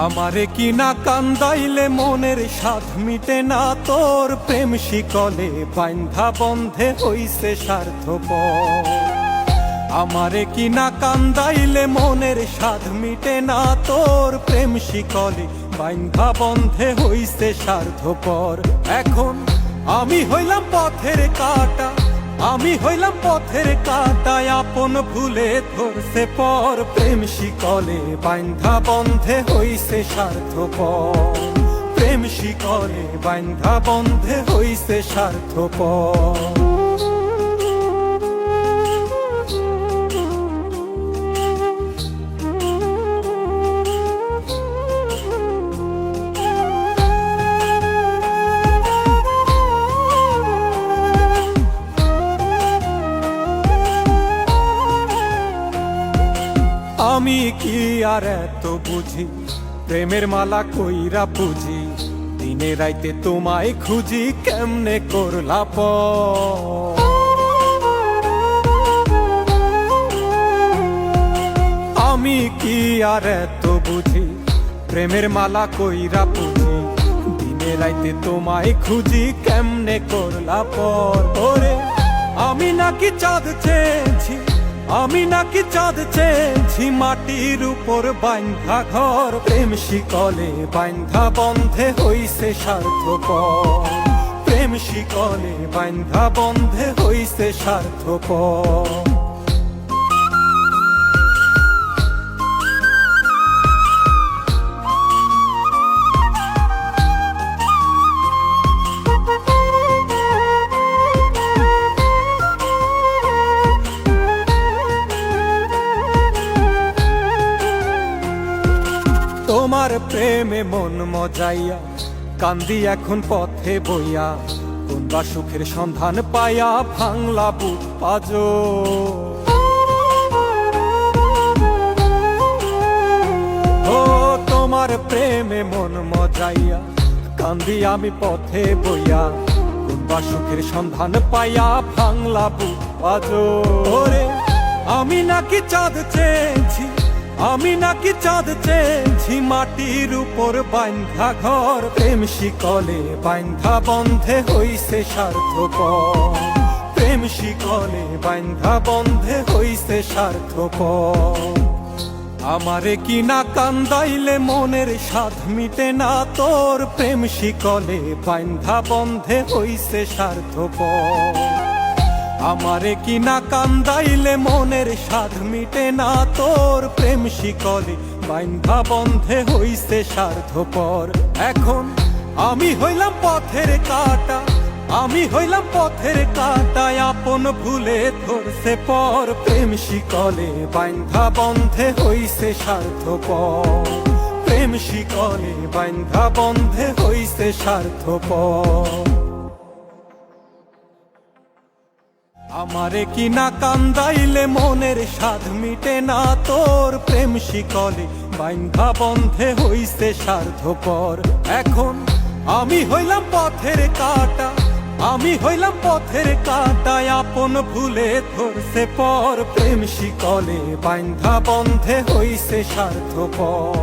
আমারে কি না কান্দাইলে মনের সাধ মিটে না, তোর প্রেম শিকলে বাইন্ধা বন্ধে হইছে স্বার্থপর। আমারে কি না কান্দাইলে মনের সাধ মিটে না, তোর প্রেম শিকলে বাইন্ধা বন্ধে হইছে স্বার্থপর। এখন আমি হইলাম পথের কাঁটা, আমি হইলাম পথের কাঁটায়, আপন ভুলে ধরছে পর। প্রেম শিকলে বাইন্ধা বন্ধে হইছে স্বার্থপর, প্রেম শিকলে বাইন্ধা বন্ধে হইছে স্বার্থপর। আমি কি আর এত বুঝি, প্রেমের মালা কইরা পুজি, দিনে রাইতে তোমায় খুঁজি, কেমনে করলা পর। আমি কি আর এত বুঝি, প্রেমের মালা কইরা পুজি, দিনে রাইতে তোমায় খুঁজি, কেমনে করলা পর। ওরে আমি নাকি চাঁদ চেয়েছি, আমি নাকি চাঁদ চেয়েছি, মাটির উপর বাইন্ধা ঘর। প্রেম শিকলে বাইন্ধা বন্ধে হইছে স্বার্থপর, প্রেম শিকলে বাইন্ধা বন্ধে হইছে স্বার্থপর। তোমার প্রেমে মন মজাইয়া, কান্দি এখন পথে বইয়া, কোনবা সুখের সন্ধান পাইয়া, ভাঙলা বুক পাজো। ও তোমার প্রেমে মন মজাইয়া, কান্দি আমি পথে বইয়া, কোনবা সুখের সন্ধান পাইয়া, ভাঙলা বুক পাজো। ওরে আমি নাকি চাঁদ চেয়েছি, আমি নাকি চাঁদ চেয়েছি, মাটির উপর বাইন্ধা ঘর। প্রেম শিকলে বাইন্ধা বন্ধে হইছে স্বার্থপর, প্রেম শিকলে বাইন্ধা বন্ধে হইছে স্বার্থপর। আমারে কি না কান্দাইলে মনের সাধ মিটে না, তোর প্রেম শিকলে বাইন্ধা বন্ধে হইছে স্বার্থপর। আমারে কি না কান্দাইলে মনের সাধ মিটে না, তোর প্রেম শিকলে বাইন্ধা বন্ধে হইছে স্বার্থপর। এখন আমি হইলাম পথের কাঁটা, আমি হইলাম পথের কাঁটায়, আপন ভুলে ধরছে পর। প্রেম শিকলে বাইন্ধা বন্ধে হইছে স্বার্থপর, প্রেম শিকলে বাইন্ধা বন্ধে হইছে স্বার্থপর। আমারে কি না কান্দাইলে মনের সাধ মিটে না, তোর প্রেম শিকলে বাইন্ধা বন্ধে হইছে স্বার্থপর। এখন আমি হইলাম পথের কাঁটা, আমি হইলাম পথের কাঁটায়, আপন ভুলে ধরছে পর। প্রেম শিকলে বাইন্ধা বন্ধে হইছে স্বার্থপর।